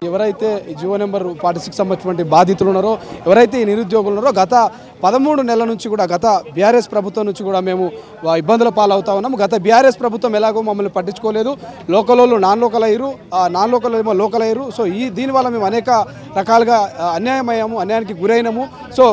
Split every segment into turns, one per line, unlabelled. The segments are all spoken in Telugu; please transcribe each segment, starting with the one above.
ఎవరైతే జియో నెంబర్ 46 సంబంధించినటువంటి బాధితులు ఉన్నారో, ఎవరైతే ఈ నిరుద్యోగులు ఉన్నారో, గత 13 నెలల నుంచి కూడా గత బీఆర్ఎస్ ప్రభుత్వం నుంచి కూడా మేము ఇబ్బందుల పాలవుతా ఉన్నాము. గత బీఆర్ఎస్ ప్రభుత్వం ఎలాగో మమ్మల్ని పట్టించుకోలేదు. లోకల్ వాళ్ళు నాన్ లోకల్ అయ్యారు, నాన్ లోకల్ ఏమో లోకల్ అయ్యారు. సో దీనివల్ల మేము అనేక రకాలుగా అన్యాయమయ్యాము, అన్యాయానికి గురైనాము. సో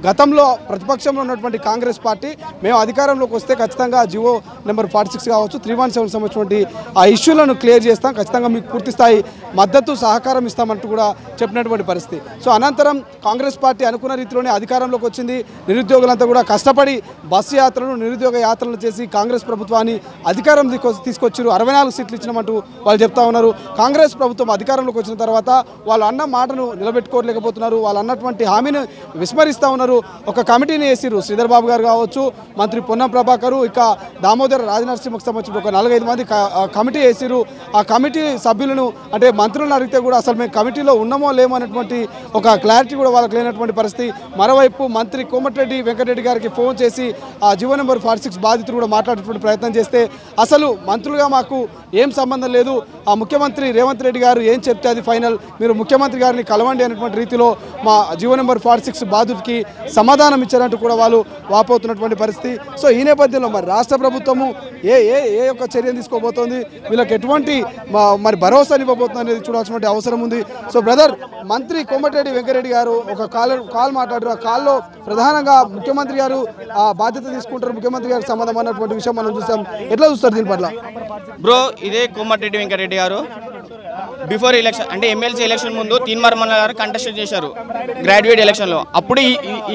గతంలో ప్రతిపక్షంలో ఉన్నటువంటి కాంగ్రెస్ పార్టీ మేము అధికారంలోకి వస్తే ఖచ్చితంగా జియో నెంబర్ 46 కావచ్చు, 317 సంబంధించినటువంటి ఆ ఇష్యూలను క్లియర్ చేస్తాం, ఖచ్చితంగా మీకు పూర్తి స్థాయి మద్దతు సహకారం ఇస్తామంటూ కూడా చెప్పినటువంటి పరిస్థితి. సో అనంతరం కాంగ్రెస్ పార్టీ అనుకున్న రీతిలోనే అధికారంలోకి వచ్చింది. నిరుద్యోగులంతా కూడా కష్టపడి బస్సు యాత్రలు, నిరుద్యోగ యాత్రలు చేసి కాంగ్రెస్ ప్రభుత్వాన్ని అధికారం తీసుకొచ్చారు. 64 సీట్లు ఇచ్చినామంటూ వాళ్ళు చెప్తా ఉన్నారు. కాంగ్రెస్ ప్రభుత్వం అధికారంలోకి వచ్చిన తర్వాత వాళ్ళు అన్న మాటను నిలబెట్టుకోలేకపోతున్నారు. వాళ్ళు అన్నటువంటి హామీని విస్మరిస్తూ ఉన్నారు. ఒక కమిటీని వేసిరు. శ్రీధర్ బాబు గారు కావచ్చు, మంత్రి పొన్నం ప్రభాకర్, ఇక దామోదర్ రాజనరసింహకు సంబంధించిన ఒక 4-5 మంది కమిటీ వేసిరు. ఆ కమిటీ సభ్యులను అంటే మంత్రులను అడిగితే కూడా అసలు మేము కమిటీలో ఉన్నామో లేమో అనేటువంటి ఒక క్లారిటీ కూడా వాళ్ళకి లేనటువంటి పరిస్థితి. మరోవైపు మంత్రి కోమటిరెడ్డి వెంకటరెడ్డి గారికి ఫోన్ చేసి ఆ జియో నెంబర్ 46 బాధితులు కూడా మాట్లాడేటువంటి ప్రయత్నం చేస్తే అసలు మంత్రులుగా మాకు ఏం సంబంధం లేదు, ఆ ముఖ్యమంత్రి రేవంత్ రెడ్డి గారు ఏం చెప్తే అది ఫైనల్, మీరు ముఖ్యమంత్రి గారిని కలవండి అనేటువంటి రీతిలో మా జియో నెంబర్ 46 బాధితుడికి సమాధానం ఇచ్చారంటూ కూడా వాళ్ళు వాపోతున్నటువంటి పరిస్థితి. సో ఈ నేపథ్యంలో మరి రాష్ట్ర ప్రభుత్వము ఏ ఏ ఏ యొక్క చర్యను తీసుకోబోతోంది, వీళ్ళకి ఎటువంటి మరి భరోసాని ఇవ్వబోతుంది అనేది చూడాల్సినటువంటి అవసరం ఉంది. సో బ్రదర్, మంత్రి కోమటిరెడ్డి వెంకటరెడ్డి గారు ఒక కాల్ మాట్లాడారు. ఆ కాల్లో ప్రధానంగా ముఖ్యమంత్రి గారు ఆ బాధ్యత తీసుకుంటారు, ముఖ్యమంత్రి గారికి సంబంధం అన్నటువంటి విషయం మనం చూసాం. ఎట్లా చూస్తారు దీని పట్ల?
బ్రో, ఇదే కోమటిరెడ్డి వెంకటరెడ్డి గారు బిఫోర్ ఎలక్షన్ అంటే ఎమ్మెల్సీ ఎలక్షన్ ముందు తీన్మార్మల్ గారు కంటెస్ట్ చేశారు గ్రాడ్యుయేట్ ఎలక్షన్లో. అప్పుడు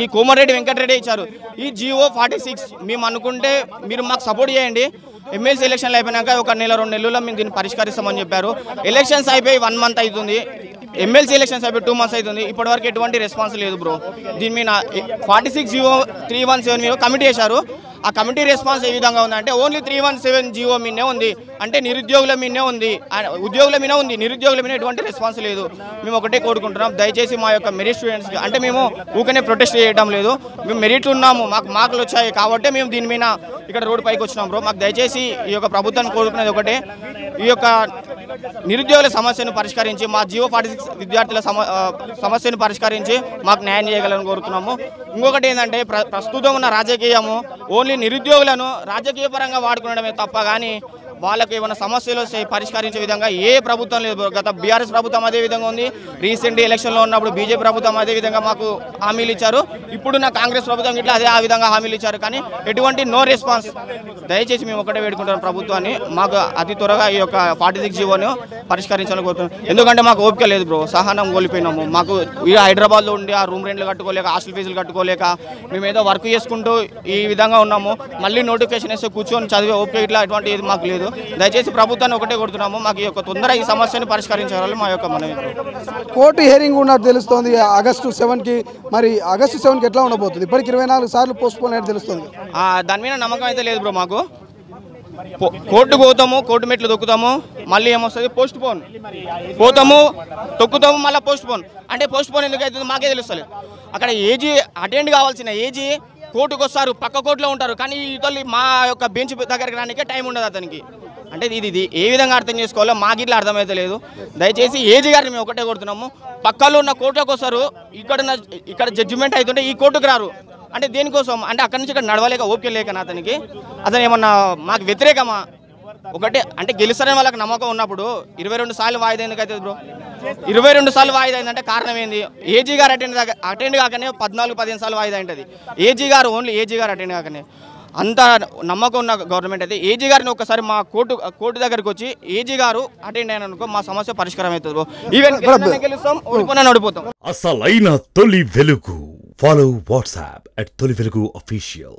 ఈ కోమటిరెడ్డి వెంకటరెడ్డి ఇచ్చారు ఈ జియో 46. మేము అనుకుంటే మీరు మాకు సపోర్ట్ చేయండి, ఎమ్మెల్సీ ఎలక్షన్లు అయిపోయినాక ఒక నెల 2 నెలల్లో మేము దీన్ని పరిష్కరిస్తామని చెప్పారు. ఎలక్షన్స్ అయిపోయి 1 మంత్ అవుతుంది, ఎమ్మెల్సీ ఎలక్షన్స్ అయిపోయి 2 మంత్స్ అవుతుంది, ఇప్పటివరకు ఎటువంటి రెస్పాన్స్ లేదు బ్రో. దీని మీద 46 జియో 317 మీద కమిటీ చేశారు. ఆ కమిటీ రెస్పాన్స్ ఏ విధంగా ఉందంటే ఓన్లీ 317 జియో మీనే ఉంది, అంటే నిరుద్యోగుల మీనే ఉంది, ఉద్యోగుల మీద ఉంది, నిరుద్యోగుల మీద ఎటువంటి రెస్పాన్స్ లేదు. మేము ఒకటే కోరుకుంటున్నాం, దయచేసి మా యొక్క మెరిట్ స్టూడెంట్స్కి, అంటే మేము ఊకనే ప్రొటెస్ట్ చేయడం లేదు, మేము మెరిట్లు ఉన్నాము, మాకు మార్కులు వచ్చాయి కాబట్టి మేము దీని మీద ఇక్కడ రోడ్డు పైకి వచ్చినాం బ్రో. మాకు దయచేసి ఈ యొక్క ప్రభుత్వాన్ని కోరుకునేది ఒకటే, ఈ యొక్క నిరుద్యోగుల సమస్యను పరిష్కరించి మా జియో 46 విద్యార్థుల సమస్యను పరిష్కరించి మాకు న్యాయం చేయగలని కోరుతున్నాము. ఇంకొకటి ఏంటంటే ప్రస్తుతం ఉన్న రాజకీయము ఓన్లీ నిరుద్యోగులను రాజకీయ పరంగా వాడుకునడమే తప్ప కానీ వాళ్ళకి ఏమైనా సమస్యలు వస్తే పరిష్కరించే విధంగా ఏ ప్రభుత్వం లేదు. గత బీఆర్ఎస్ ప్రభుత్వం అదే విధంగా ఉంది, రీసెంట్ ఎలక్షన్లో ఉన్నప్పుడు బీజేపీ ప్రభుత్వం అదే విధంగా మాకు హామీలు ఇచ్చారు, ఇప్పుడున్న కాంగ్రెస్ ప్రభుత్వం ఇట్లా ఆ విధంగా హామీలు ఇచ్చారు, కానీ ఎటువంటి నో రెస్పాన్స్. దయచేసి మేము ఒకటే వేడుకుంటాం ప్రభుత్వాన్ని, మాకు అతి త్వరగా ఈ యొక్క 46 జీవోను పరిష్కరించాలని కోరుతున్నాం. ఎందుకంటే మాకు ఓపిక లేదు బ్రో, సహనం కోల్పోయినాము. మాకు హైదరాబాద్లో ఉండి ఆ రూమ్ రెంట్లు కట్టుకోలేక, హాస్టల్ ఫీజులు కట్టుకోలేక మేము ఏదో వర్క్ చేసుకుంటూ ఈ విధంగా ఉన్నాము. మళ్ళీ నోటిఫికేషన్ వేస్తే కూర్చొని చదివే ఓపిక ఇట్లా ఎటువంటి ఇది మాకు లేదు. దయచేసి ప్రభుత్వాన్ని ఒకటే కొడుతున్నాము, మాకు ఈ యొక్క తొందర ఈ సమస్యను పరిష్కరించాలని మా యొక్క మనవి.
కోర్టు హియరింగ్ ఉన్నట్టు తెలుస్తోంది ఆగస్టు 7కి. మరి ఆగస్టు 7కి ఎట్లా ఉండబోతుంది? ఇప్పటికి 24 సార్లు పోస్ట్ పోన్ అయితే తెలుస్తుంది.
దాని మీద నమ్మకం అయితే లేదు బ్రో మాకు. కోర్టుకు పోతాము, కోర్టు మెట్లు తొక్కుతాము, మళ్ళీ ఏమొస్తుంది పోస్ట్ పోన్, పోతాము తొక్కుతాము, మళ్ళీ పోస్ట్ పోన్. అంటే పోస్ట్ పోన్ ఎందుకు అవుతుంది మాకే తెలుస్తుంది. అక్కడ ఏజీ అటెండ్ కావాల్సిన ఏజీ కోర్టుకు వస్తారు, పక్క కోర్టులో ఉంటారు, కానీ ఇతరులు మా యొక్క బెంచ్ దగ్గరికి రానికే టైం ఉండదు అతనికి. అంటే ఇది ఏ విధంగా అర్థం చేసుకోవాలో మాకు ఇట్లా అర్థమైతే లేదు. దయచేసి ఏజీ గారిని మేము ఒకటే కొడుతున్నాము, పక్కలో ఉన్న కోర్టుకు వస్తారు, ఇక్కడ జడ్జిమెంట్ అవుతుంటే ఈ కోర్టుకు రారు. అంటే దేనికోసం అంటే అక్కడి నుంచి ఇక్కడ నడవలేక ఓపిక లేకనా అతను ఏమన్నా మాకు వ్యతిరేకమా? ఒకటే అంటే గెలుస్తారని వాళ్ళకి నమ్మకం ఉన్నప్పుడు 22 సార్లు వాయిదా ఎందుకు అవుతుంది బ్రో? 22 సార్లు వాయిదా అయిందంటే కారణం ఏంది? ఏజీ గారు అటెండ్ కాకనే 14-15 సార్లు వాయిదా ఉంటుంది. ఏజీ గారు ఓన్లీ ఏజీ గారు అటెండ్ కాకనే అంత నమ్మకం ఉన్న గవర్నమెంట్ అయితే ఏజీ గారిని ఒకసారి మా కోర్టు దగ్గరికి వచ్చి ఏజీ గారు అటెండ్ అయిననుకో మా సమస్య పరిష్కారం అవుతుంది. ఈవెన్ గెలుస్తాం, ఓడిపోయినా ఓడిపోతాం.
అసలైన తొలి వెలుగు. ఫాలో వాట్సాప్ @తొలి వెలుగు official.